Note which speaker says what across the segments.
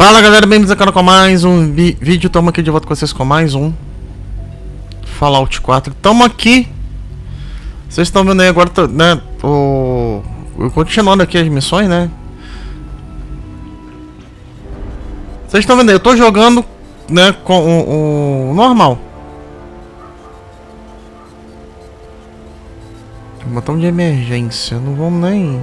Speaker 1: Fala galera, bem-vindos ao canal com mais um vídeo. Estamos aqui de volta com vocês com mais um Fallout 4. Estamos aqui. Vocês estão vendo aí agora, né? Continuando aqui as missões, né? Vocês estão vendo aí, eu tô jogando, né, com o normal. Botão de emergência, não vamos nem...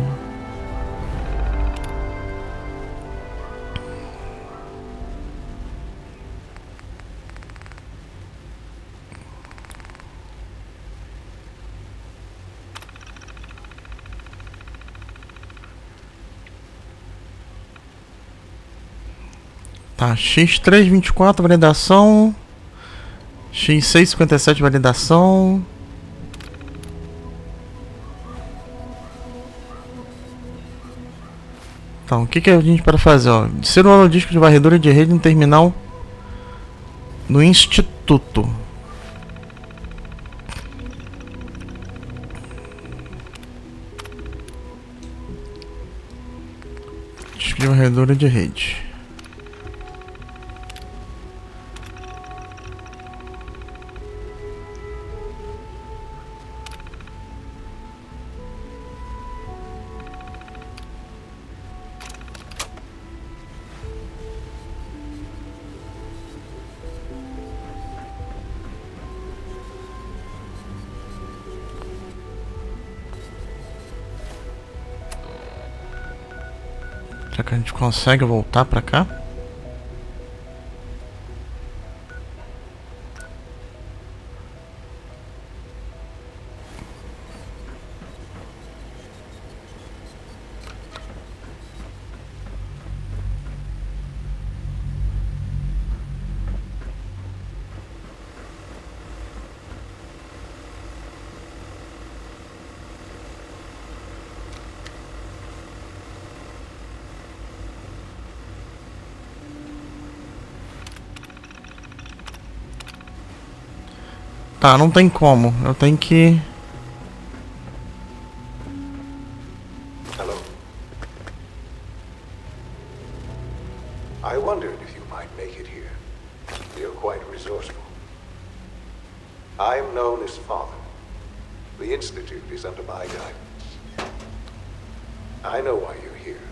Speaker 1: Tá, X324 validação, X657 validação. Então, o que a gente pode fazer? Ó, ser um disco de varredura de rede no terminal no Instituto. Disco de varredura de rede. Será que a gente consegue voltar pra cá? Tá, não tem como. Eu tenho que...
Speaker 2: Hello. I wondered if you might make it here. You're quite resourceful. I am known as Father. The Institute is under my guidance. I know why you're here.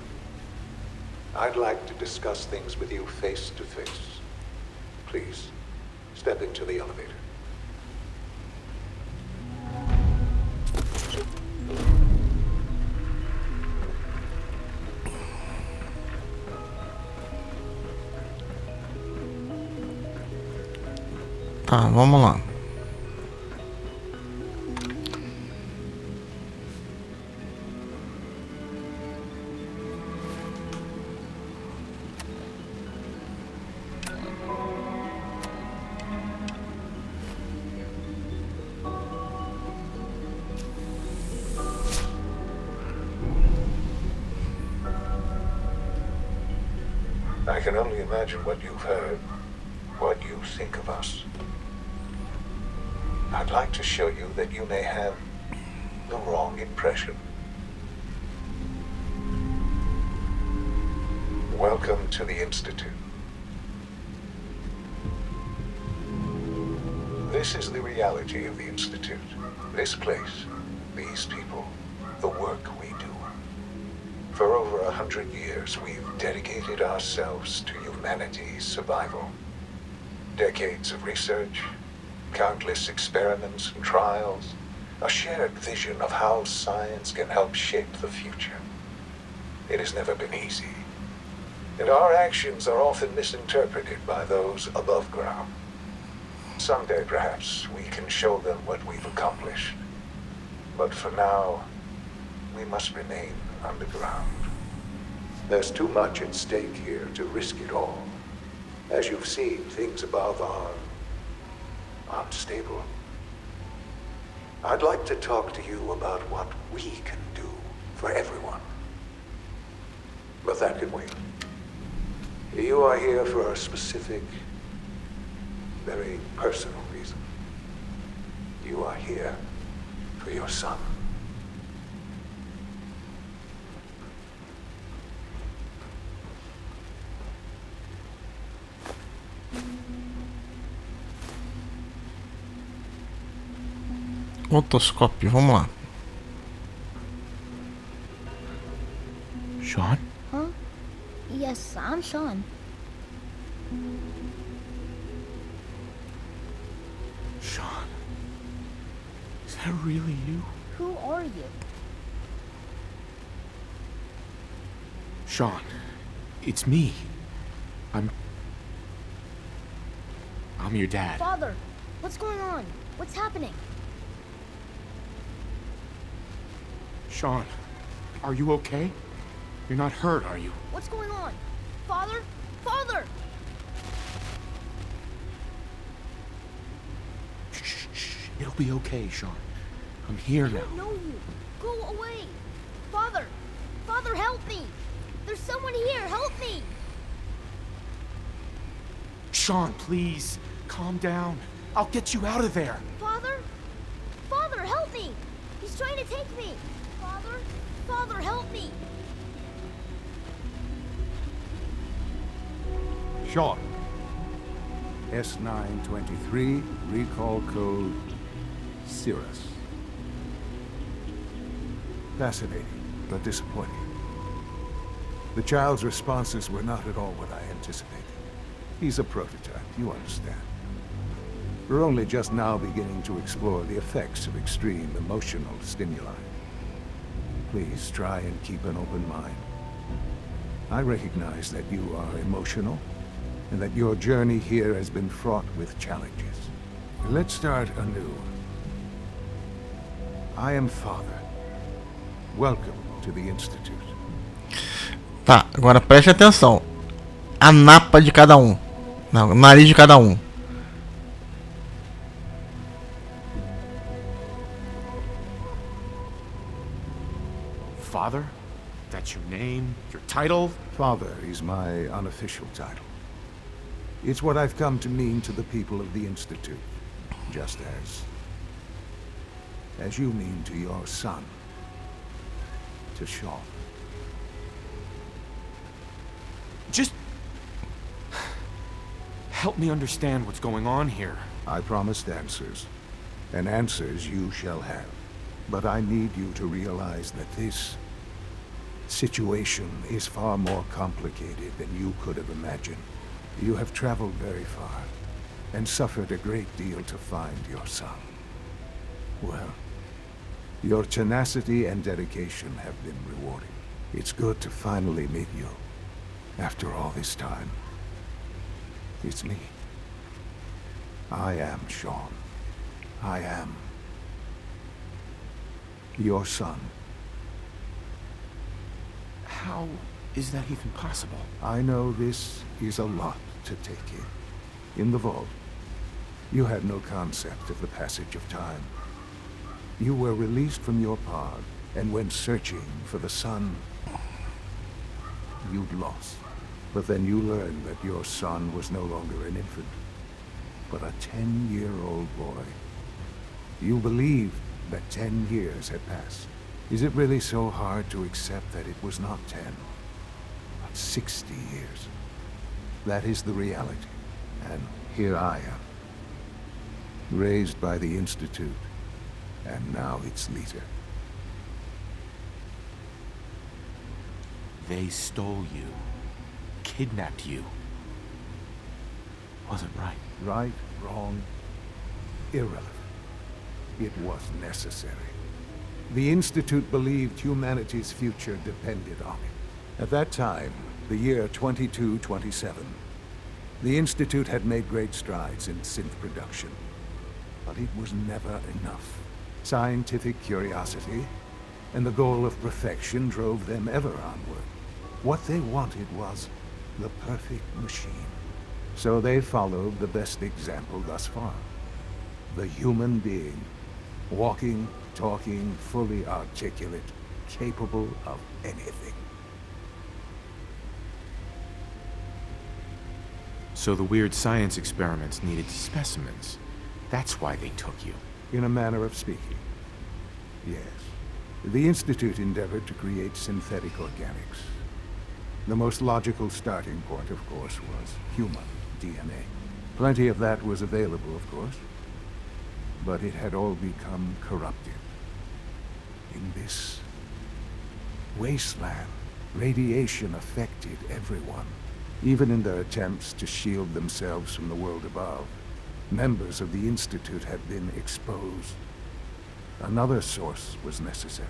Speaker 2: I'd like to discuss things with you face to face. Please, step into the elevator.
Speaker 1: Tá, vamos lá.
Speaker 2: I can only imagine what you've heard, what you think of us. I'd like to show you that you may have the wrong impression. Welcome to the Institute. This is the reality of the Institute. This place, these people, the work we do. For over 100 years, we've dedicated ourselves to humanity's survival. Decades of research, countless experiments and trials, a shared vision of how science can help shape the future. It has never been easy, and our actions are often misinterpreted by those above ground. Someday, perhaps, we can show them what we've accomplished. But for now, we must remain underground. There's too much at stake here to risk it all. As you've seen, things above are unstable. I'd like to talk to you about what we can do for everyone. But that can wait. You are here for a specific, very personal reason. You are here for your son.
Speaker 1: Otoscópio, vamos lá.
Speaker 3: Sean?
Speaker 4: Huh? Yes, I'm Sean.
Speaker 3: Sean? Is that really you?
Speaker 4: Who are you?
Speaker 3: Sean, it's me. I'm your dad.
Speaker 4: Father, what's going on? What's happening?
Speaker 3: Sean, are you okay? You're not hurt, are you?
Speaker 4: What's going on? Father? Father!
Speaker 3: Shh. It'll be okay, Sean. I'm here
Speaker 4: I
Speaker 3: now.
Speaker 4: don't know you. Go away. Father! Father, help me! There's someone here. Help me!
Speaker 3: Sean, please, calm down. I'll get you out of there.
Speaker 4: Father? Father, help me! He's trying to take me! Father? Father, help me!
Speaker 2: Sean. S923, recall code Cirrus. Fascinating, but disappointing. The child's responses were not at all what I anticipated. He's a prototype, you understand. We're only just now beginning to explore the effects of extreme emotional stimuli. Please try and keep an open mind. I recognize that you are emotional, and that your journey here has been fraught with challenges. Let's start anew. I am Father. Welcome to the Institute.
Speaker 1: Tá, agora preste atenção. A napa de cada um. Não, o nariz de cada um.
Speaker 3: Father? That's your name? Your title?
Speaker 2: Father is my unofficial title. It's what I've come to mean to the people of the Institute, just as you mean to your son, to Sean.
Speaker 3: Just help me understand what's going on here.
Speaker 2: I promised answers, and answers you shall have. But I need you to realize that this situation is far more complicated than you could have imagined. You have traveled very far, and suffered a great deal to find your son. Well, your tenacity and dedication have been rewarding. It's good to finally meet you, after all this time. It's me. I am Sean. I am your son.
Speaker 3: How is that even possible?
Speaker 2: I know this is a lot to take in. In the vault, you had no concept of the passage of time. You were released from your pod, and went searching for the son you'd lost. But then you learned that your son was no longer an infant, but a 10-year-old boy. You believed that 10 years had passed. Is it really so hard to accept that it was not 10, but 60 years? That is the reality. And here I am, raised by the Institute, and now its leader.
Speaker 3: They stole you, kidnapped you. Wasn't right.
Speaker 2: Right, wrong, irrelevant. It was necessary. The Institute believed humanity's future depended on it. At that time, the year 2227, the Institute had made great strides in synth production. But it was never enough. Scientific curiosity and the goal of perfection drove them ever onward. What they wanted was the perfect machine. So they followed the best example thus far. The human being. Walking, talking, fully articulate, capable of anything.
Speaker 3: So the weird science experiments needed specimens. That's why they took you.
Speaker 2: In a manner of speaking. Yes. The Institute endeavored to create synthetic organics. The most logical starting point, of course, was human DNA. Plenty of that was available, of course. but it had all become corrupted. In this wasteland, radiation affected everyone, even in their attempts to shield themselves from the world above. Members of the Institute had been exposed. Another source was necessary.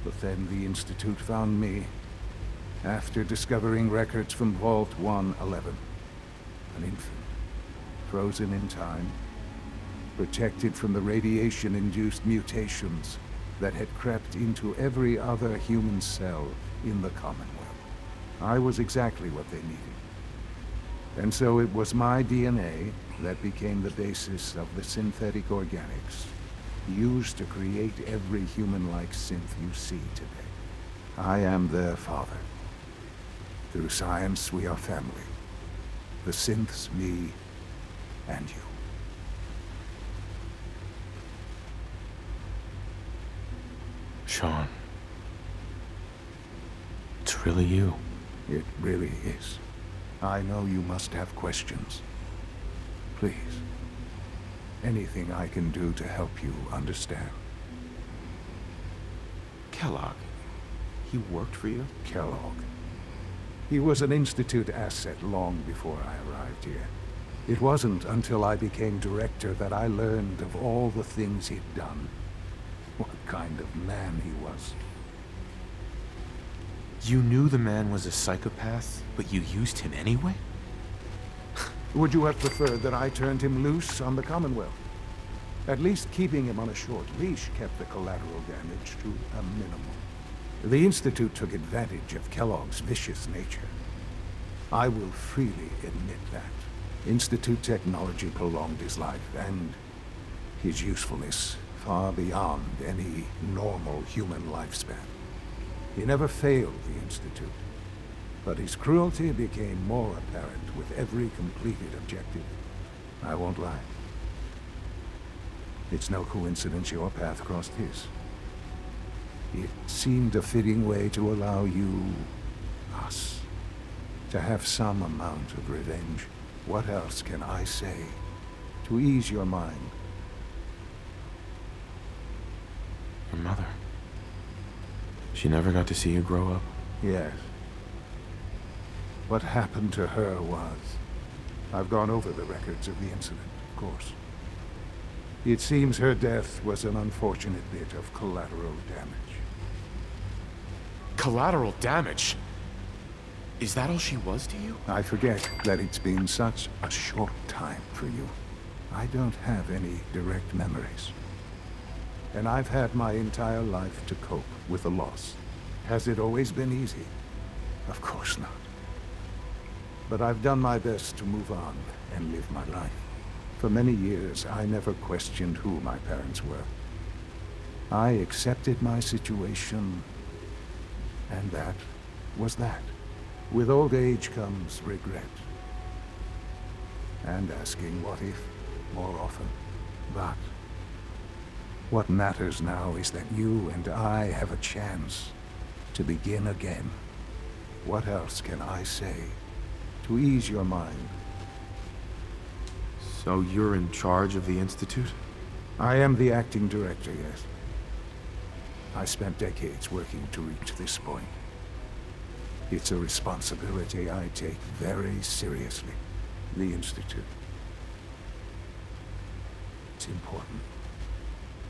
Speaker 2: But then the Institute found me, after discovering records from Vault 111. An infant, frozen in time, protected from the radiation-induced mutations that had crept into every other human cell in the Commonwealth. I was exactly what they needed. And so it was my DNA that became the basis of the synthetic organics used to create every human-like synth you see today. I am their father. Through science, we are family. The synths, me, and you.
Speaker 3: Sean. It's really you.
Speaker 2: It really is. I know you must have questions. Please. Anything I can do to help you understand.
Speaker 3: Kellogg. He worked for you?
Speaker 2: Kellogg. He was an Institute asset long before I arrived here. It wasn't until I became director that I learned of all the things he'd done. What kind of man he was.
Speaker 3: You knew the man was a psychopath, but you used him anyway?
Speaker 2: Would you have preferred that I turned him loose on the Commonwealth? At least keeping him on a short leash kept the collateral damage to a minimum. The Institute took advantage of Kellogg's vicious nature. I will freely admit that. Institute technology prolonged his life, and his usefulness far beyond any normal human lifespan. He never failed the Institute, but his cruelty became more apparent with every completed objective. I won't lie. It's no coincidence your path crossed his. It seemed a fitting way to allow you, us, to have some amount of revenge. What else can I say to ease your mind?
Speaker 3: Your mother. She never got to see you grow up?
Speaker 2: Yes. What happened to her was... I've gone over the records of the incident, of course. It seems her death was an unfortunate bit of collateral damage.
Speaker 3: Collateral damage? Is that all she was to you?
Speaker 2: I forget that it's been such a short time for you. I don't have any direct memories. And I've had my entire life to cope with the loss. Has it always been easy? Of course not. But I've done my best to move on and live my life. For many years, I never questioned who my parents were. I accepted my situation, and that was that. With old age comes regret. And asking what if more often. But what matters now is that you and I have a chance to begin again. What else can I say to ease your mind?
Speaker 3: So you're in charge of the Institute?
Speaker 2: I am the acting director, yes. I spent decades working to reach this point. It's a responsibility I take very seriously. The Institute. It's important.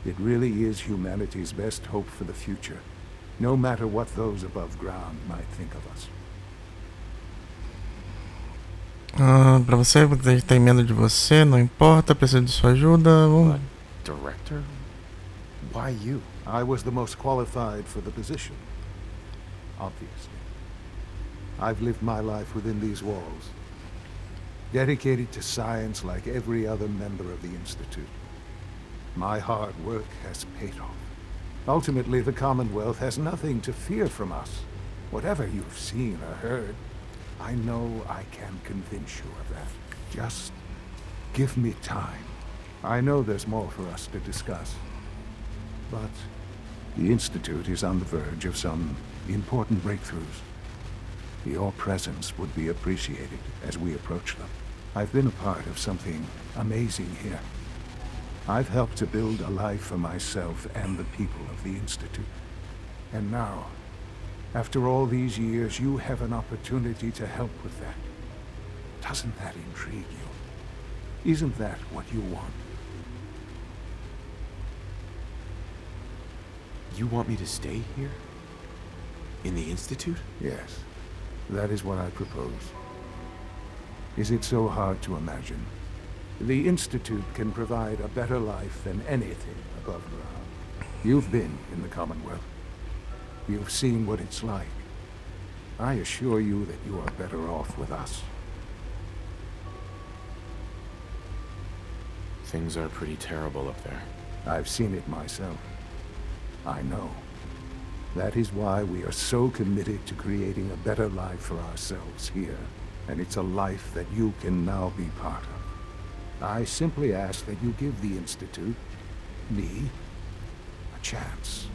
Speaker 2: It really is humanity's best hope for the future, no matter what those above ground might think of us.
Speaker 1: Pra você tem medo de você, não importa, precisa de sua ajuda.
Speaker 3: But director? Why you?
Speaker 2: I was the most qualified for the position, obviously. I've lived my life within these walls, dedicated to science like every other member of the Institute. My hard work has paid off. Ultimately, the Commonwealth has nothing to fear from us. Whatever you've seen or heard, I know I can convince you of that. Just give me time. I know there's more for us to discuss. But the Institute is on the verge of some important breakthroughs. Your presence would be appreciated as we approach them. I've been a part of something amazing here. I've helped to build a life for myself and the people of the Institute. And now, after all these years, you have an opportunity to help with that. Doesn't that intrigue you? Isn't that what you want?
Speaker 3: You want me to stay here? In the Institute?
Speaker 2: Yes, that is what I propose. Is it so hard to imagine? The Institute can provide a better life than anything above ground. You've been in the Commonwealth. You've seen what it's like. I assure you that you are better off with us.
Speaker 3: Things are pretty terrible up there.
Speaker 2: I've seen it myself. I know. That is why we are so committed to creating a better life for ourselves here. And it's a life that you can now be part of. I simply ask that you give the Institute, me, a chance.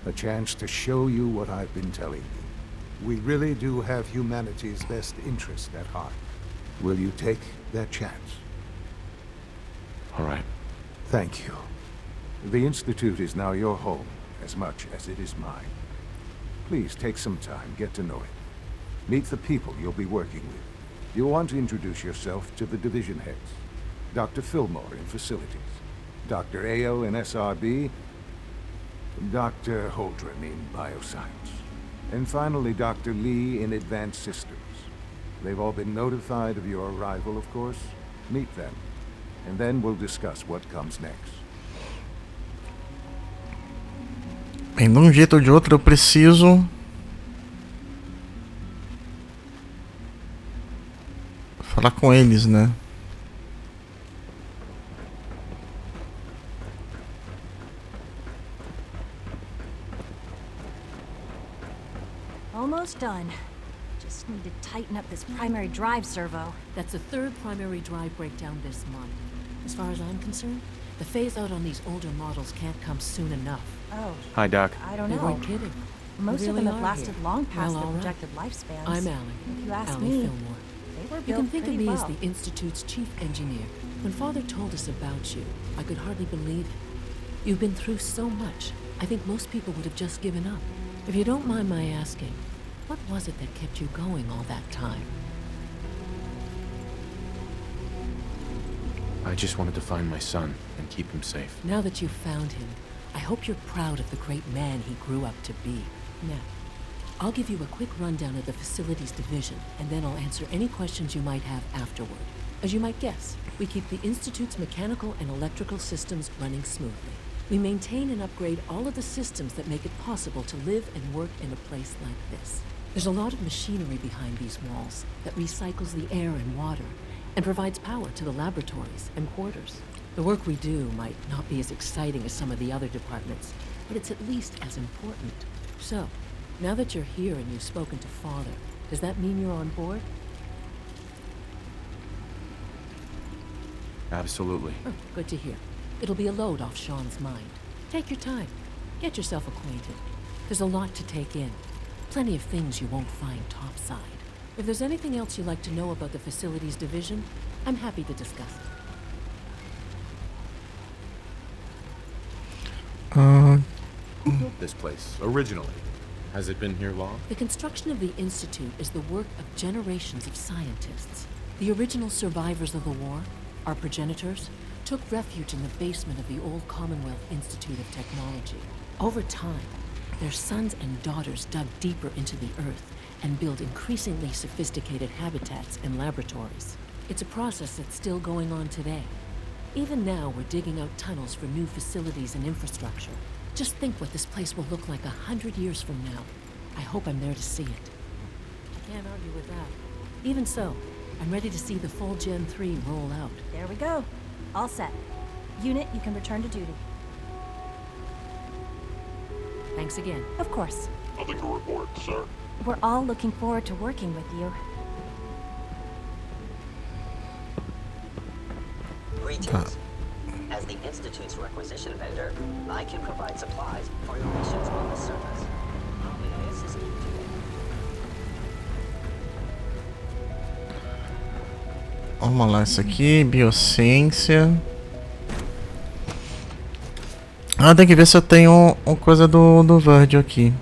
Speaker 2: A chance to show you what I've been telling you. We really do have humanity's best interest at heart. Will you take that chance?
Speaker 3: All right.
Speaker 2: Thank you. The Institute is now your home, as much as it is mine. Please take some time, get to know it. Meet the people you'll be working with. You'll want to introduce yourself to the division heads. Dr. Fillmore in Facilities, Dr. Ao in SRB, Dr. Holdren in Bioscience, and finally Dr. Lee in Advanced Systems. They've all been notified of your arrival, of course. Meet them, and then we'll discuss what comes next.
Speaker 1: Bem, de um jeito ou de outro eu preciso falar com eles, né?
Speaker 5: Almost done. Just need to tighten up this primary drive servo.
Speaker 6: That's the third primary drive breakdown this month. As far as I'm concerned, the phase-out on these older models can't come soon enough.
Speaker 5: Oh,
Speaker 3: Hi, Doc.
Speaker 5: I don't
Speaker 6: They
Speaker 5: know.
Speaker 6: weren't kidding.
Speaker 5: Most
Speaker 6: They
Speaker 5: of
Speaker 6: really
Speaker 5: them have
Speaker 6: are
Speaker 5: lasted
Speaker 6: here.
Speaker 5: long past
Speaker 6: Well,
Speaker 5: their
Speaker 6: all right.
Speaker 5: projected lifespans.
Speaker 6: I'm Allie.
Speaker 5: If you ask
Speaker 6: Allie
Speaker 5: me,
Speaker 6: Fillmore.
Speaker 5: they were
Speaker 6: You
Speaker 5: built
Speaker 6: can think of
Speaker 5: pretty
Speaker 6: me
Speaker 5: well.
Speaker 6: as the Institute's chief engineer. When Father told us about you, I could hardly believe it. You've been through so much. I think most people would have just given up. If you don't mind my asking, what was it that kept you going all that time?
Speaker 3: I just wanted to find my son and keep him safe.
Speaker 6: Now that you've found him, I hope you're proud of the great man he grew up to be. Now, I'll give you a quick rundown of the facilities division, and then I'll answer any questions you might have afterward. As you might guess, we keep the Institute's mechanical and electrical systems running smoothly. We maintain and upgrade all of the systems that make it possible to live and work in a place like this. There's a lot of machinery behind these walls that recycles the air and water and provides power to the laboratories and quarters. The work we do might not be as exciting as some of the other departments, but it's at least as important. So, now that you're here and you've spoken to Father, does that mean you're on board?
Speaker 3: Absolutely.
Speaker 6: Oh, good to hear. It'll be a load off Sean's mind. Take your time. Get yourself acquainted. There's a lot to take in. Plenty of things you won't find topside. If there's anything else you'd like to know about the facilities division, I'm happy to discuss it.
Speaker 3: Who built this place originally? Has it been here long?
Speaker 6: The construction of the Institute is the work of generations of scientists. The original survivors of the war, our progenitors, took refuge in the basement of the old Commonwealth Institute of Technology. Over time, their sons and daughters dug deeper into the earth and built increasingly sophisticated habitats and laboratories. It's a process that's still going on today. Even now, we're digging out tunnels for new facilities and infrastructure. Just think what this place will look like 100 years from now. I hope I'm there to see it. I can't argue with that. Even so, I'm ready to see the full Gen 3 roll out.
Speaker 5: There we go. All set. Unit, you can return to duty.
Speaker 6: Thanks again.
Speaker 5: Of course.
Speaker 7: Nothing to report, sir.
Speaker 5: We're all looking forward to working with you.
Speaker 8: Greetings. As the Institute's requisition vendor, I can provide supplies for your missions on the surface. How may I assist you today?
Speaker 1: Vamos lá, isso aqui, biociência. Ah, tem que ver se eu tenho uma coisa do Virgil aqui.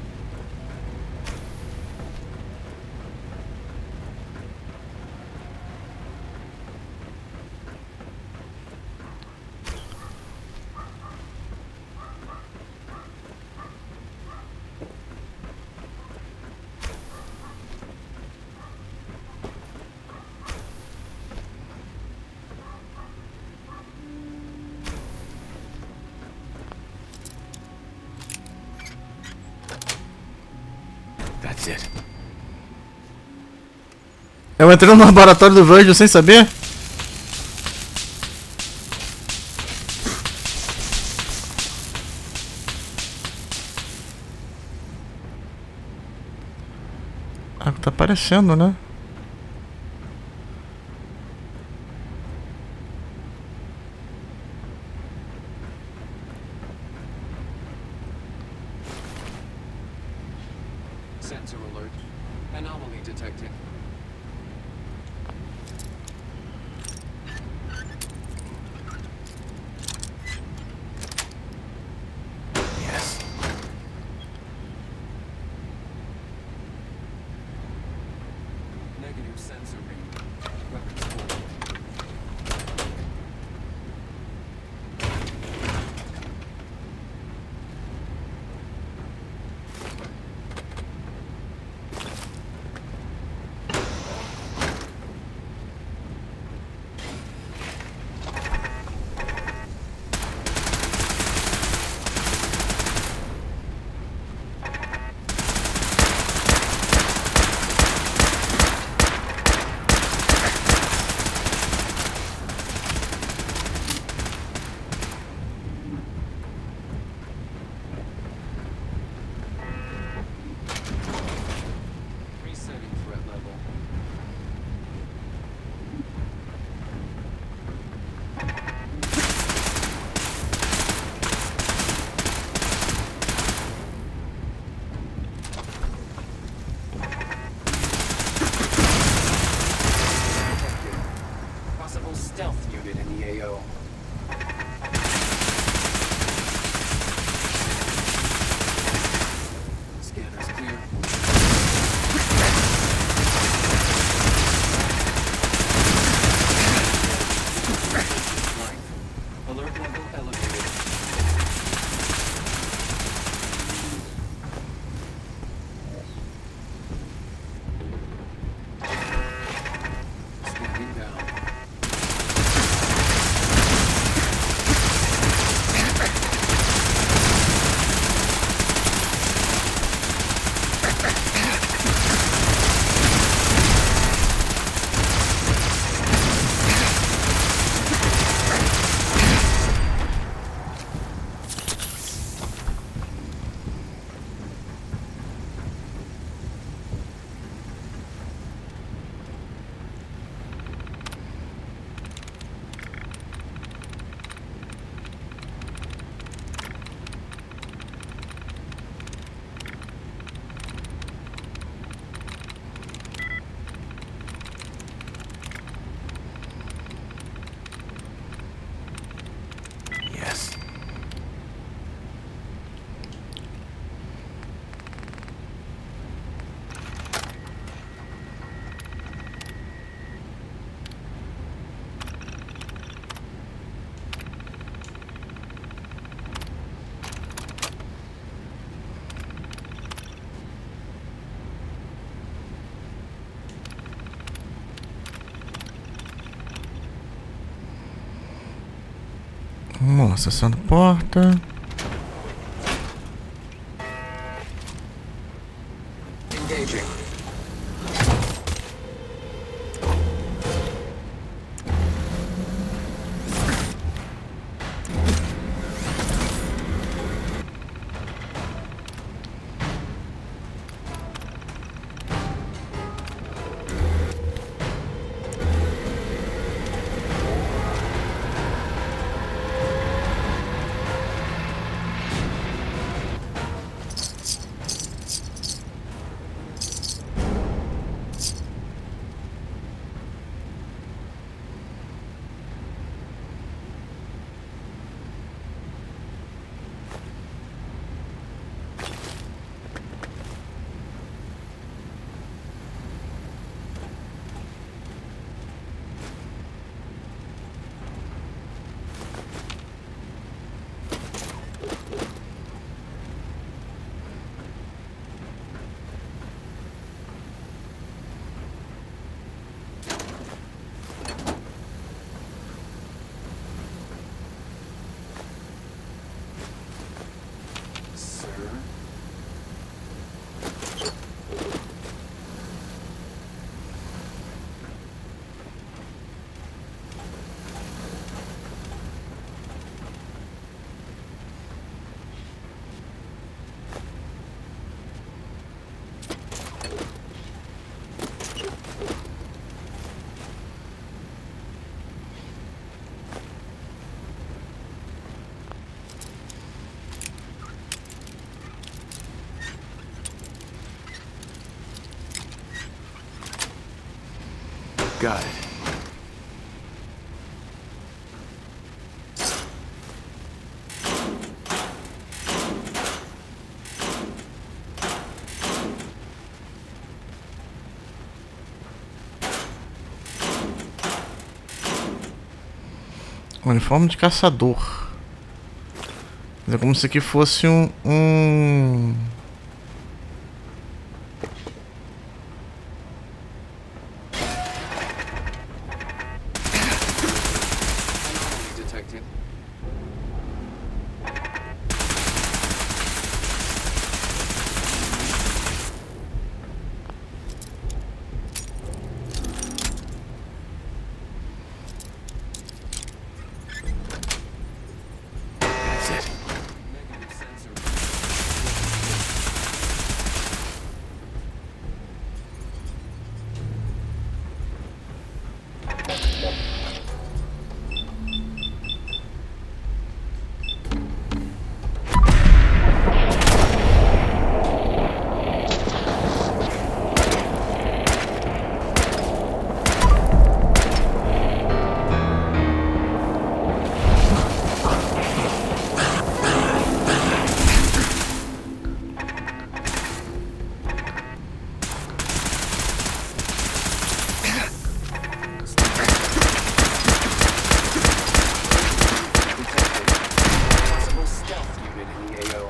Speaker 3: That's it.
Speaker 1: Eu entrei no laboratório do Virgil sem saber? Ah, tá aparecendo, né?
Speaker 7: Sensor alert. Anomaly detected.
Speaker 3: Yes.
Speaker 7: Negative sensor read. Weapons full. Resetting threat level. Detected. Possible stealth unit in the AO. Scanners clear. Life. Alert level elevated. Scanning down.
Speaker 3: Yes.
Speaker 1: Vamos lá, acessando porta.
Speaker 7: Engaging.
Speaker 3: Got it.
Speaker 1: Uniforme de caçador. É como se aqui fosse um...
Speaker 7: Detected.
Speaker 3: That's it.
Speaker 7: Negative sensor. Possible stealth unit in the AO.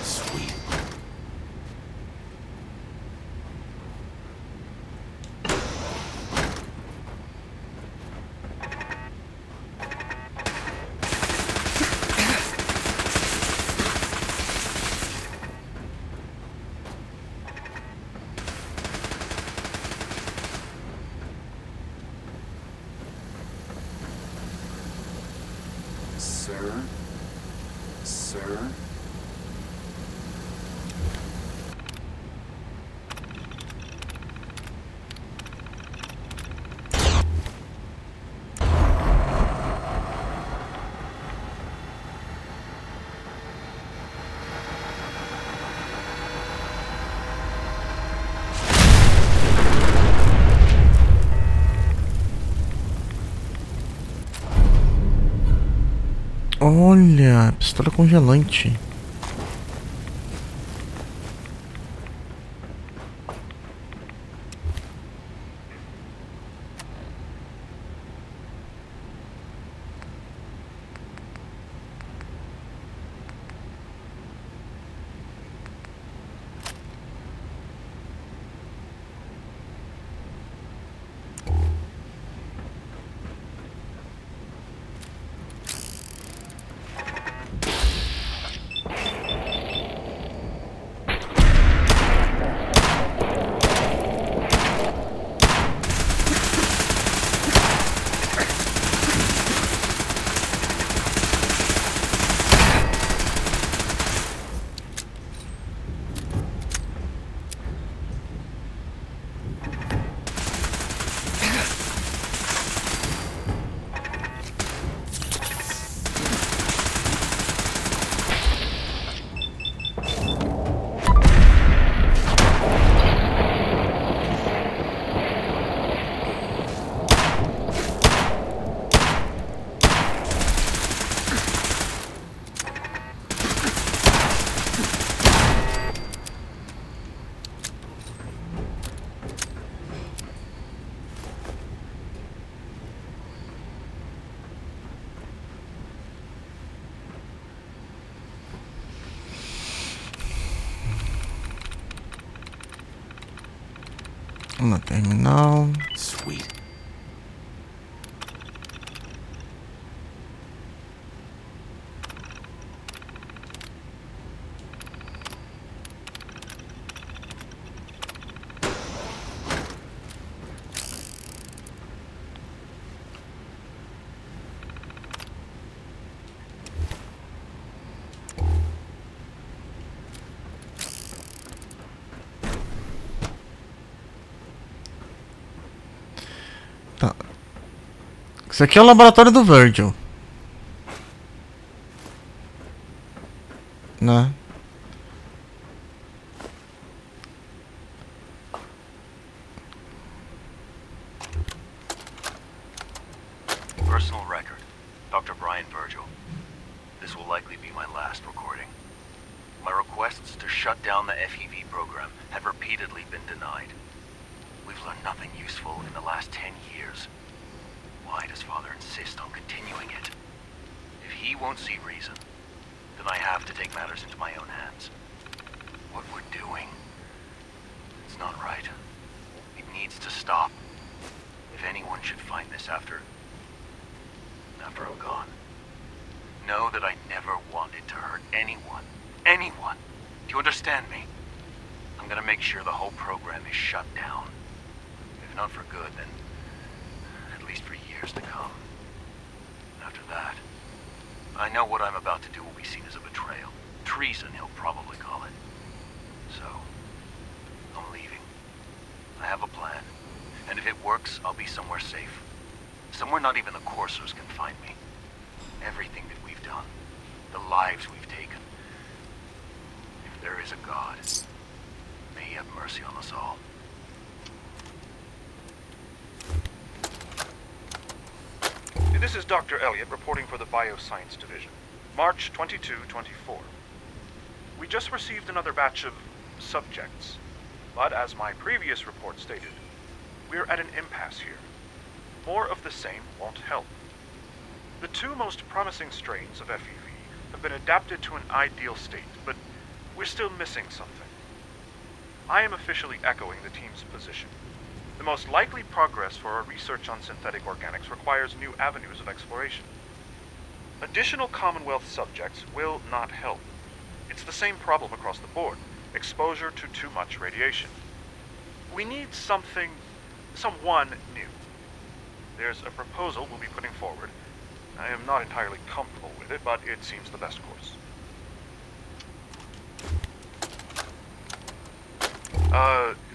Speaker 3: Sweet.
Speaker 7: Sir? Sir?
Speaker 1: Olha, pistola congelante. Na terminal.
Speaker 3: Sweet.
Speaker 1: Tá. Isso aqui é o laboratório do Virgil. Né?
Speaker 9: Personal record. Dr. Brian Virgil. This will likely be my last recording. My requests to shut down the FEV program have repeatedly been denied. We've learned nothing useful in the last 10 years. Why does Father insist on continuing it? If he won't see reason, then I have to take matters into my own hands. What we're doing, it's not right. It needs to stop. If anyone should find this after I'm gone, know that I never wanted to hurt anyone. Anyone. Do you understand me? I'm gonna make sure the whole program is shut down. If not for good, then at least for years to come. After that, I know what I'm about to do will be seen as a betrayal. Treason, he'll probably call it. So, I'm leaving. I have a plan. And if it works, I'll be somewhere safe. Somewhere not even the coursers can find me. Everything that we've done, the lives we've taken. If there is a God, may he have mercy on us all.
Speaker 10: This is Dr. Elliot reporting for the Bioscience Division. March 22-24. We just received another batch of subjects, but as my previous report stated, we're at an impasse here. More of the same won't help. The two most promising strains of FEV have been adapted to an ideal state, but we're still missing something. I am officially echoing the team's position. The most likely progress for our research on synthetic organics requires new avenues of exploration. Additional Commonwealth subjects will not help. It's the same problem across the board, exposure to too much radiation. We need someone new. There's a proposal we'll be putting forward. I am not entirely comfortable with it, but it seems the best course.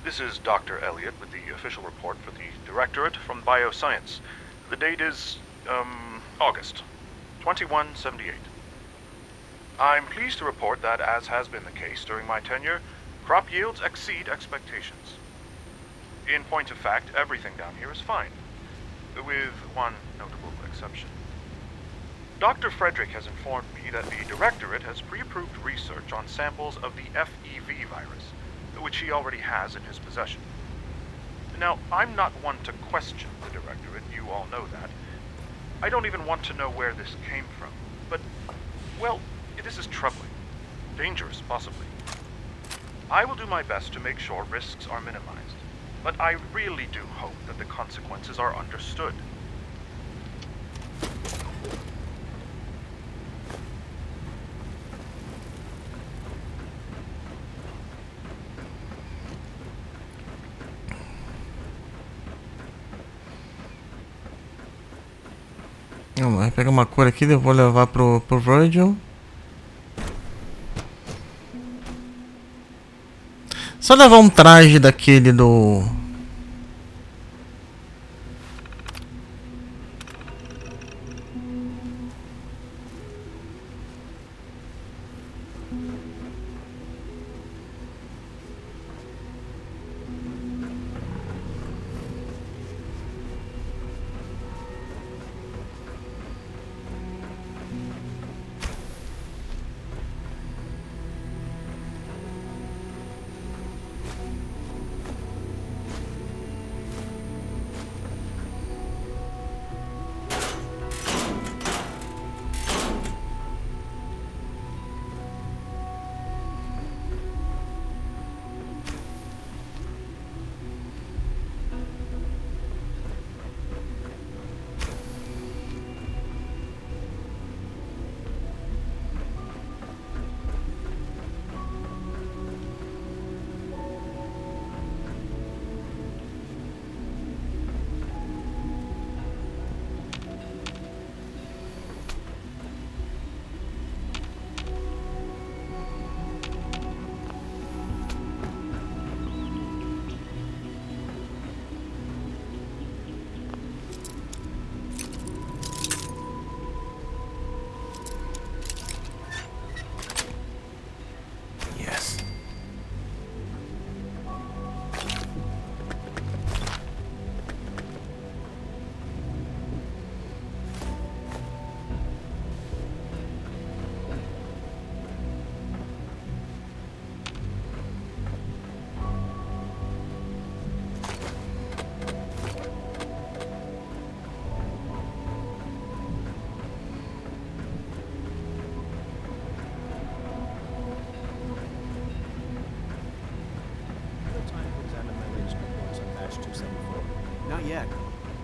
Speaker 10: This is Dr. Elliot with the official report for the Directorate from Bioscience. The date is, August 2178. I'm pleased to report that, as has been the case during my tenure, crop yields exceed expectations. In point of fact, everything down here is fine, with one notable exception. Dr. Frederick has informed me that the Directorate has pre-approved research on samples of the FEV virus, which he already has in his possession. Now, I'm not one to question the Directorate, you all know that. I don't even want to know where this came from, but, well, this is troubling. Dangerous, possibly. I will do my best to make sure risks are minimized, but I really do hope that the consequences are understood.
Speaker 1: Vai pegar uma cor aqui, eu vou levar pro Virgil. Só levar um traje daquele do...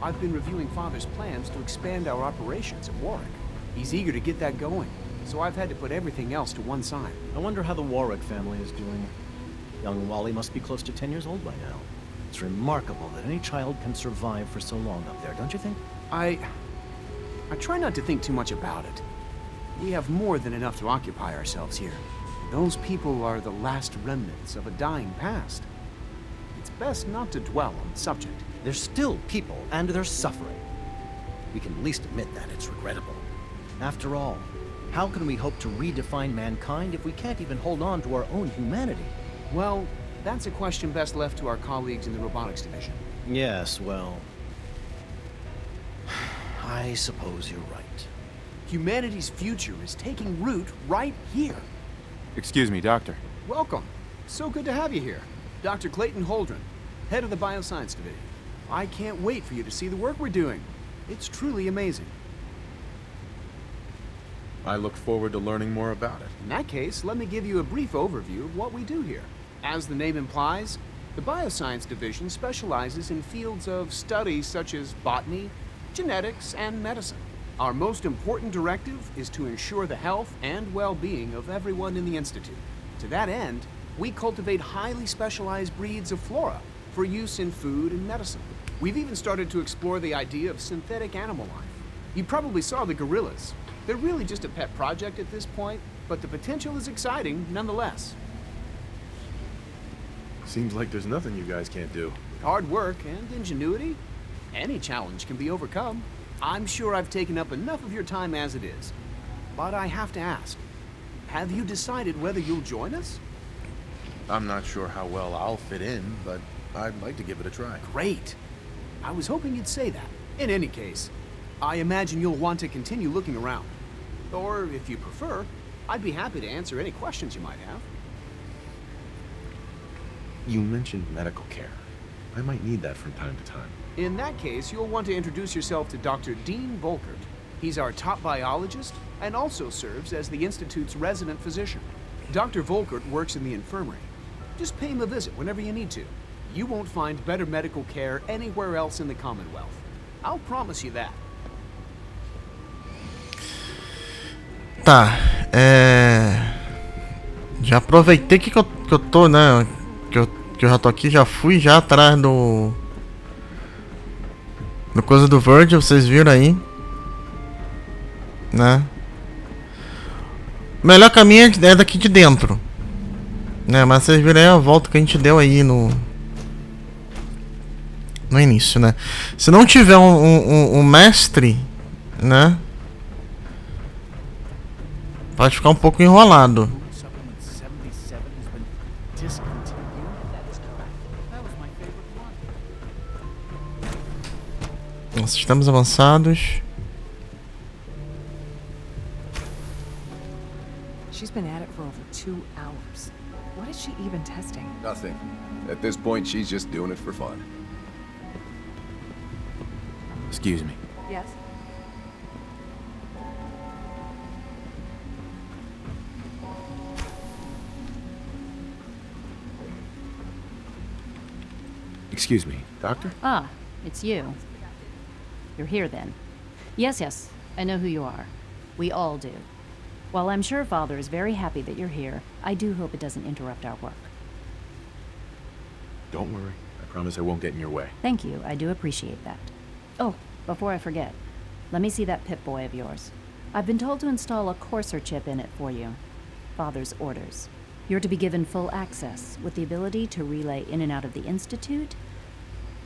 Speaker 7: I've been reviewing Father's plans to expand our operations at Warwick. He's eager to get that going, so I've had to put everything else to one side.
Speaker 11: I wonder how the Warwick family is doing. Young Wally must be close to 10 years old by now. It's remarkable that any child can survive for so long up there, don't you think?
Speaker 7: I try not to think too much about it. We have more than enough to occupy ourselves here. Those people are the last remnants of a dying past. It's best not to dwell on the subject.
Speaker 11: They're still people, and they're suffering. We can at least admit that it's regrettable. After all, how can we hope to redefine mankind if we can't even hold on to our own humanity?
Speaker 7: Well, that's a question best left to our colleagues in the robotics division.
Speaker 11: Yes, well... I suppose you're right.
Speaker 7: Humanity's future is taking root right here.
Speaker 3: Excuse me, Doctor.
Speaker 7: Welcome. So good to have you here. Dr. Clayton Holdren, head of the Bioscience Division. I can't wait for you to see the work we're doing. It's truly amazing.
Speaker 3: I look forward to learning more about it.
Speaker 7: In that case, let me give you a brief overview of what we do here. As the name implies, the Bioscience Division specializes in fields of study such as botany, genetics, and medicine. Our most important directive is to ensure the health and well-being of everyone in the Institute. To that end, we cultivate highly specialized breeds of flora for use in food and medicine. We've even started to explore the idea of synthetic animal life. You probably saw the gorillas. They're really just a pet project at this point, but the potential is exciting nonetheless.
Speaker 3: Seems like there's nothing you guys can't do.
Speaker 7: Hard work and ingenuity, any challenge can be overcome. I'm sure I've taken up enough of your time as it is. But I have to ask, have you decided whether you'll join us?
Speaker 3: I'm not sure how well I'll fit in, but I'd like to give it a try.
Speaker 7: Great. I was hoping you'd say that. In any case, I imagine you'll want to continue looking around. Or, if you prefer, I'd be happy to answer any questions you might have.
Speaker 3: You mentioned medical care. I might need that from time to time.
Speaker 7: In that case, you'll want to introduce yourself to Dr. Dean Volkert. He's our top biologist and also serves as the Institute's resident physician. Dr. Volkert works in the infirmary. Just pay him a visit whenever you need to. You won't find better medical care anywhere else in the Commonwealth. I'll promise you that.
Speaker 1: Tá, já aproveitei que eu tô, né? Que eu já tô aqui, já fui já atrás do coisa do Virgil, vocês viram aí, né? O melhor caminho é daqui de dentro, né? Mas vocês viram aí a volta que a gente deu aí no início, né? Se não tiver um mestre, né? Pode ficar um pouco enrolado. Sistemas avançados.
Speaker 12: She's been at it for over 2 hours. What is she even testing?
Speaker 13: Nothing. At this point, she's just doing it for fun.
Speaker 3: Excuse me.
Speaker 12: Yes?
Speaker 3: Excuse me, Doctor?
Speaker 14: Ah, it's you. You're here then. Yes, I know who you are. We all do. While I'm sure Father is very happy that you're here, I do hope it doesn't interrupt our work.
Speaker 3: Don't worry. I promise I won't get in your way.
Speaker 14: Thank you, I do appreciate that. Oh, before I forget, let me see that Pip-Boy of yours. I've been told to install a Corsair chip in it for you. Father's orders. You're to be given full access, with the ability to relay in and out of the Institute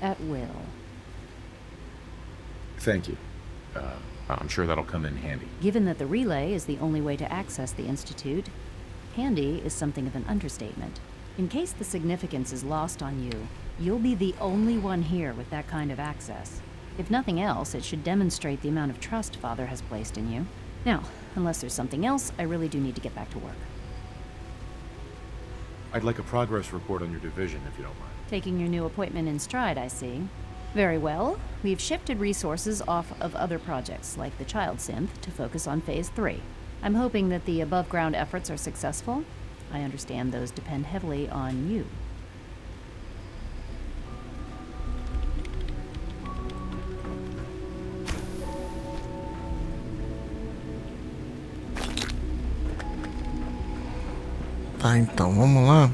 Speaker 14: at will.
Speaker 3: Thank you. I'm sure that'll come in handy.
Speaker 14: Given that the relay is the only way to access the Institute, handy is something of an understatement. In case the significance is lost on you, you'll be the only one here with that kind of access. If nothing else, it should demonstrate the amount of trust Father has placed in you. Now, unless there's something else, I really do need to get back to work.
Speaker 3: I'd like a progress report on your division, if you don't mind.
Speaker 14: Taking your new appointment in stride, I see. Very well. We've shifted resources off of other projects, like the child synth, to focus on Phase 3. I'm hoping that the above-ground efforts are successful. I understand those depend heavily on you.
Speaker 1: Tá, então, vamos lá.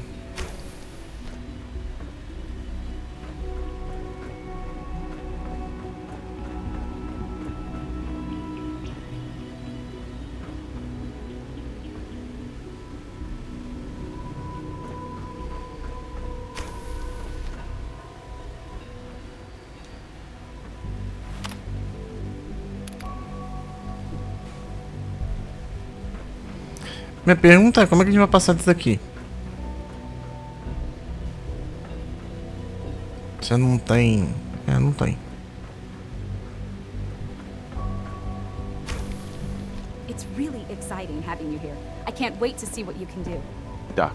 Speaker 1: Minha pergunta é como é que a gente vai passar disso aqui? Você não tem... não tem.
Speaker 15: It's really exciting having you here. I can't wait to see what you can do.
Speaker 3: Doc.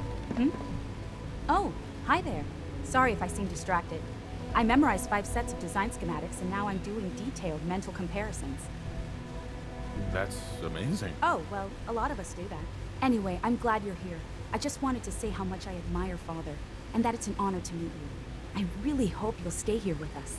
Speaker 15: Oh, hi there. Sorry if I seem distracted. I memorized 5 sets of design schematics and now I'm doing detailed mental comparisons.
Speaker 3: That's amazing.
Speaker 15: Oh, well, a lot of us do that. Anyway, I'm glad you're here. I just wanted to say how much I admire Father, and that it's an honor to meet you. I really hope you'll stay here with us.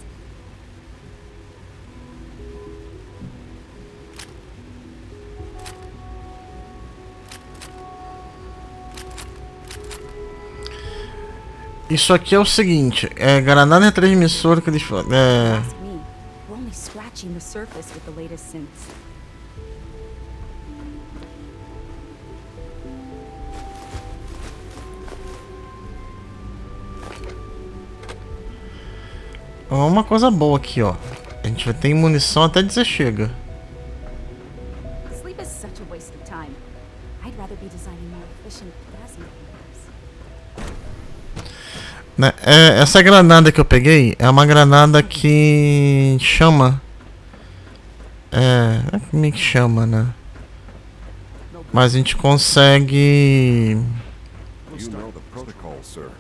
Speaker 1: Isso aqui é o seguinte, é granada retransmissora que eles falam.
Speaker 15: Ask me. We're only scratching the surface with the latest synths.
Speaker 1: Uma coisa boa aqui, ó. A gente vai ter munição até dizer chega.
Speaker 15: Sleep is such a waste of time. I'd rather be designing more efficient plasma beamers.
Speaker 1: Né, essa granada que eu peguei é uma granada que chama. Como é que chama, né? Mas a gente consegue.
Speaker 13: You know the protocol, sir.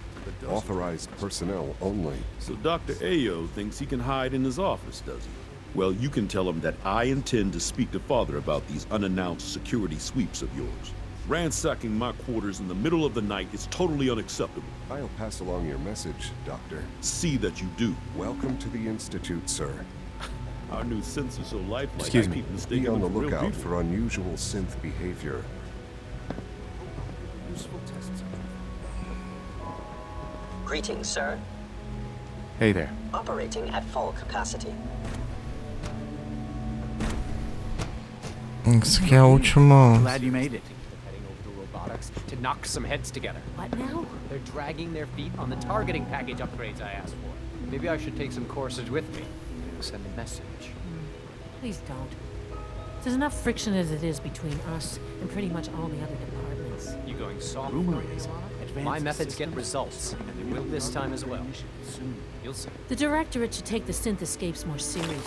Speaker 13: Authorized personnel only.
Speaker 16: So Dr. Ayo thinks he can hide in his office, does he? Well, you can tell him that I intend to speak to Father about these unannounced security sweeps of yours. Ransacking my quarters in the middle of the night is totally unacceptable.
Speaker 13: I'll pass along your message, Doctor.
Speaker 16: See that you do.
Speaker 13: Welcome to the Institute, sir.
Speaker 16: Our new synths are so lifelike.
Speaker 13: Excuse
Speaker 16: I
Speaker 13: me.
Speaker 16: keep mistaking
Speaker 13: Be on the
Speaker 16: them for real
Speaker 13: lookout
Speaker 16: people.
Speaker 13: for unusual synth behavior.
Speaker 7: Useful tests.
Speaker 8: Greetings, sir.
Speaker 3: Hey there.
Speaker 8: Operating at full capacity.
Speaker 1: Isso aqui é a última.
Speaker 17: Glad you made it.
Speaker 7: Heading over to robotics to knock some heads together.
Speaker 6: What now?
Speaker 7: They're dragging their feet on the targeting package upgrades I asked for. Maybe I should take some courses with me. Send a message.
Speaker 6: Please don't. There's enough friction as it is between us and pretty much all the other departments.
Speaker 7: You going soft?
Speaker 17: Rumor is
Speaker 7: My methods get results, and they will this time as well. You'll see.
Speaker 6: The directorate should take the synth escapes more seriously.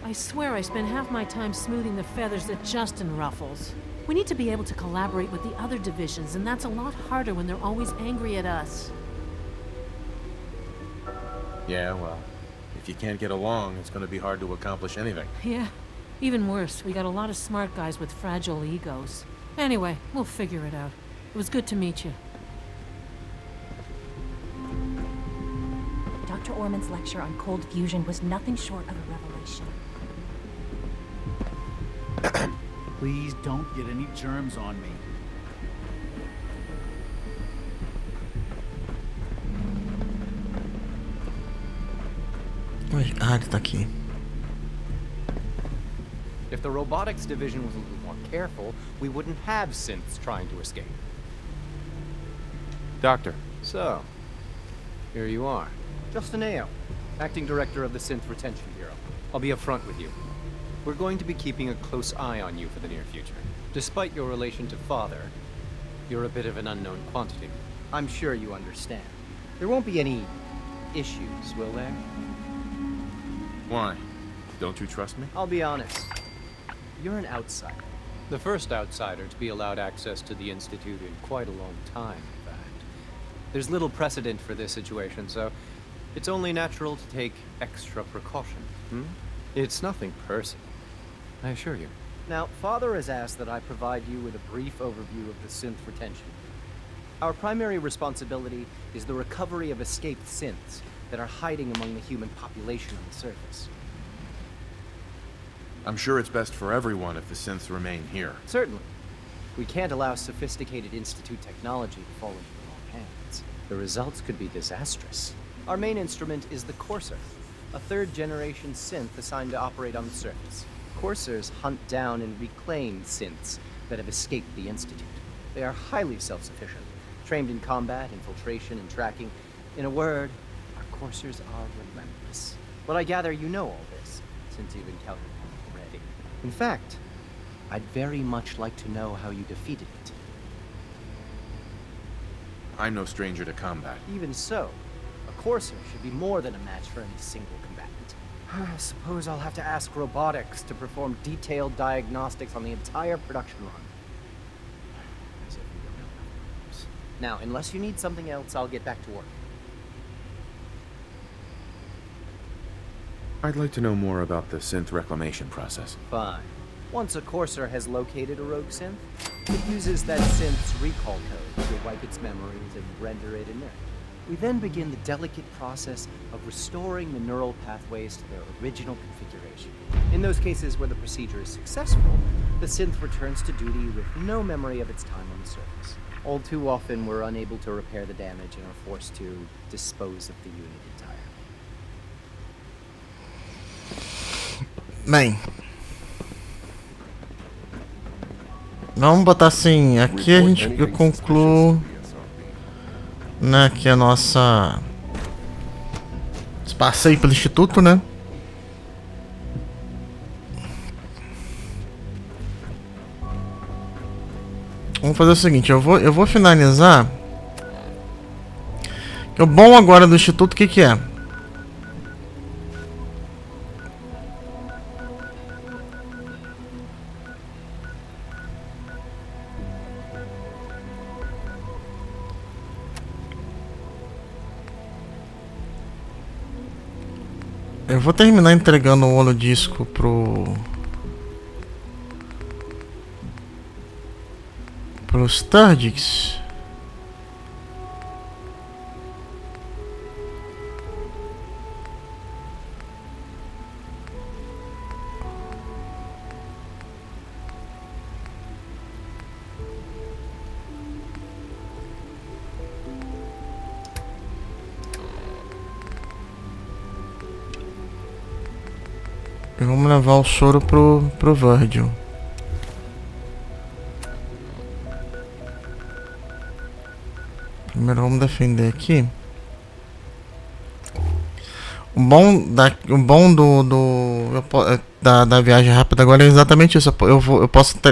Speaker 6: I swear I spend half my time smoothing the feathers that Justin ruffles. We need to be able to collaborate with the other divisions, and that's a lot harder when they're always angry at us.
Speaker 3: Yeah, well, if you can't get along, it's going to be hard to accomplish anything.
Speaker 6: Yeah. Even worse, we got a lot of smart guys with fragile egos. Anyway, we'll figure it out. It was good to meet you.
Speaker 5: Dr. Orman's lecture on cold fusion was nothing short of a revelation.
Speaker 17: Please don't get any germs on me.
Speaker 1: Ah, ele tá aqui.
Speaker 7: If the robotics division was a little more careful, we wouldn't have synths trying to escape.
Speaker 3: Doctor.
Speaker 7: So, here you are. Justin Ayo, Acting Director of the Synth Retention Bureau. I'll be upfront with you. We're going to be keeping a close eye on you for the near future. Despite your relation to Father, you're a bit of an unknown quantity. I'm sure you understand. There won't be any issues, will there?
Speaker 3: Why? Don't you trust me?
Speaker 7: I'll be honest. You're an outsider. The first outsider to be allowed access to the Institute in quite a long time, in fact. There's little precedent for this situation, so it's only natural to take extra precaution. It's nothing personal, I assure you. Now, Father has asked that I provide you with a brief overview of the synth retention. Our primary responsibility is the recovery of escaped synths that are hiding among the human population on the surface.
Speaker 3: I'm sure it's best for everyone if the synths remain here.
Speaker 11: Certainly. We can't allow sophisticated Institute technology to fall into the wrong hands. The results could be disastrous. Our main instrument is the Courser, a third-generation synth assigned to operate on the surface. Coursers hunt down and reclaim synths that have escaped the Institute. They are highly self-sufficient, trained in combat, infiltration, and tracking. In a word, our Coursers are relentless. But I gather you know all this, since you've encountered one already. In fact, I'd very much like to know how you defeated it.
Speaker 3: I'm no stranger to combat.
Speaker 11: Even so, a Courser should be more than a match for any single combatant. I suppose I'll have to ask robotics to perform detailed diagnostics on the entire production run. As if we don't know enough problems. Now, unless you need something else, I'll get back to work.
Speaker 3: I'd like to know more about the synth reclamation process.
Speaker 11: Fine. Once a Courser has located a rogue synth, it uses that synth's recall code to wipe its memories and render it inert. We then begin the delicate process of restoring the neural pathways to their original configuration. In those cases where the procedure is successful, the synth returns to duty with no memory of its time on the surface. All too often, we're unable to repair the damage and are forced to dispose of the unit entirely.
Speaker 1: Bem, vamos botar assim, aqui eu concluo, né, que a nossa passeio pelo instituto, né? Vamos fazer o seguinte, eu vou finalizar. O bom agora do instituto, o que é? Eu vou terminar entregando o holodisco pros Sturdics. E vamos levar o soro pro Virgil. Primeiro vamos defender aqui. O bom da viagem rápida agora é exatamente isso.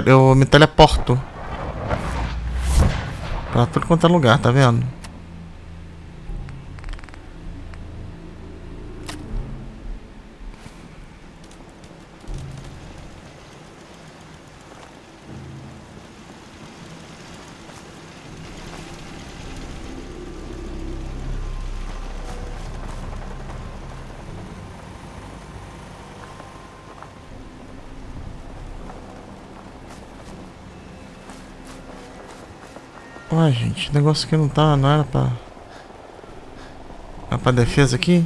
Speaker 1: Eu me teleporto pra tudo quanto é lugar, tá vendo? Ué, gente, o negócio aqui não era pra... Era pra defesa aqui?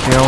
Speaker 1: Que é o...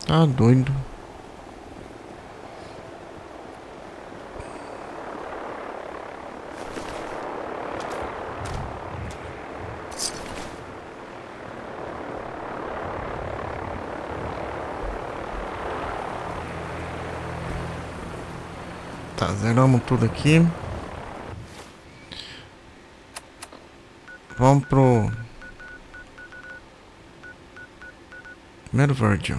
Speaker 1: Tá doido. Tá, zeramos tudo aqui. Vamos pro primeiro Virgil.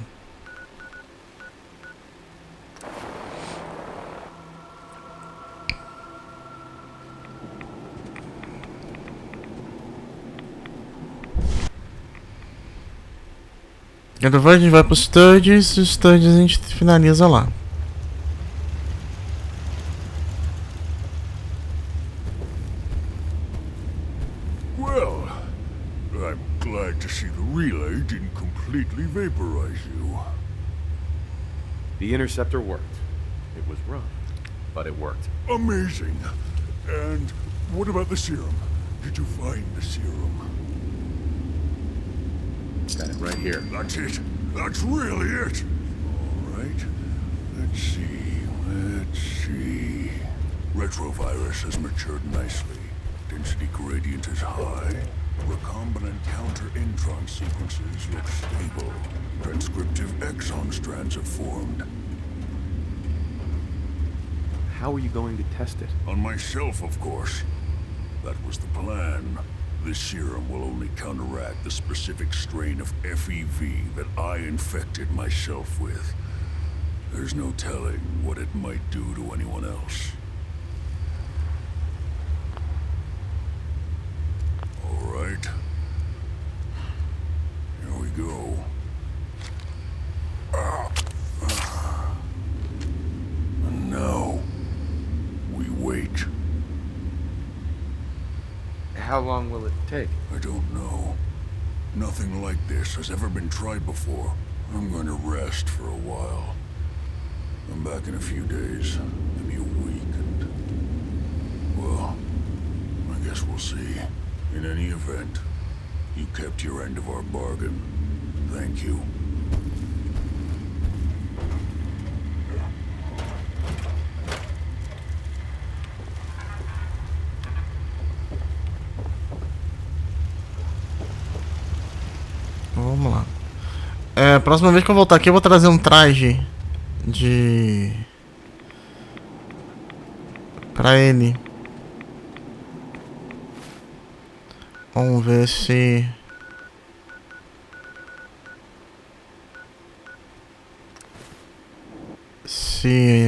Speaker 1: A do Virgil vai pro Sturges e o Sturges a gente finaliza lá.
Speaker 18: Well, I'm glad to see the relay didn't completely vaporize you.
Speaker 3: The interceptor worked. It was rough, but it worked.
Speaker 18: Amazing. And what about the serum? Did you find the serum?
Speaker 3: Got it right here.
Speaker 18: That's it. That's really it. All right. Let's see. Retrovirus has matured nicely. Density gradient is high. Recombinant counter-intron sequences look stable. Transcriptive exon strands have formed.
Speaker 3: How are you going to test it?
Speaker 18: On myself, of course. That was the plan. This serum will only counteract the specific strain of FEV that I infected myself with. There's no telling what it might do to anyone else. All right. Here we go. And now, we wait.
Speaker 3: How long will it take?
Speaker 18: I don't know. Nothing like this has ever been tried before. I'm going to rest for a while. I'm back in a few days, maybe a week, and... well, I guess we'll see. In any event, you kept your end of our bargain. Thank you.
Speaker 1: Vamos lá. Próxima vez que eu voltar aqui eu vou trazer um traje pra ele. Vamos ver se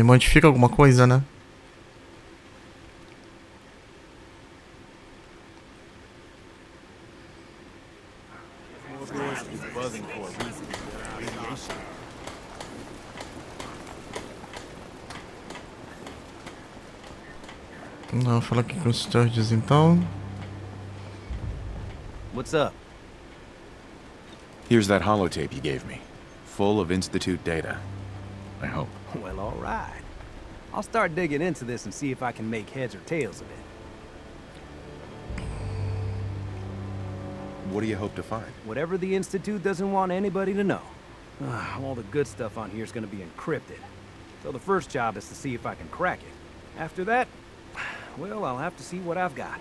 Speaker 1: modifica alguma coisa, né? Não, vou falar aqui com os Sturges então.
Speaker 19: What's up?
Speaker 3: Here's that holotape you gave me, full of Institute data. I hope.
Speaker 19: Well, all right. I'll start digging into this and see if I can make heads or tails of it.
Speaker 3: What do you hope to find?
Speaker 19: Whatever the Institute doesn't want anybody to know. All the good stuff on here is going to be encrypted. So the first job is to see if I can crack it. After that, well, I'll have to see what I've got.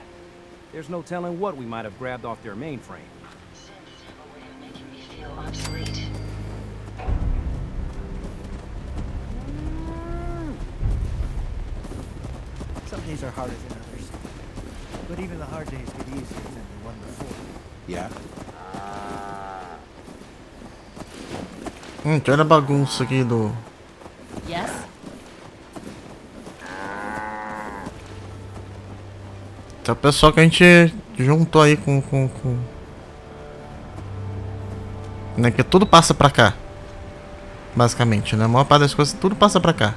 Speaker 19: There's no telling what we might have grabbed off their mainframe.
Speaker 17: days are harder than others. But even the hard days get easier than the one before.
Speaker 3: Yeah?
Speaker 1: Olha a bagunça aqui do...
Speaker 14: Yes?
Speaker 1: Tá o pessoal que a gente juntou aí com... Né, que tudo passa pra cá. Basicamente, né? A maior parte das coisas, tudo passa pra cá.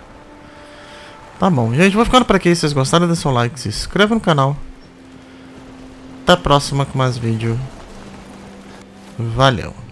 Speaker 1: Tá bom, gente, vou ficando por aqui. Se vocês gostaram, deixa um like, se inscreva no canal. Até a próxima com mais vídeo. Valeu.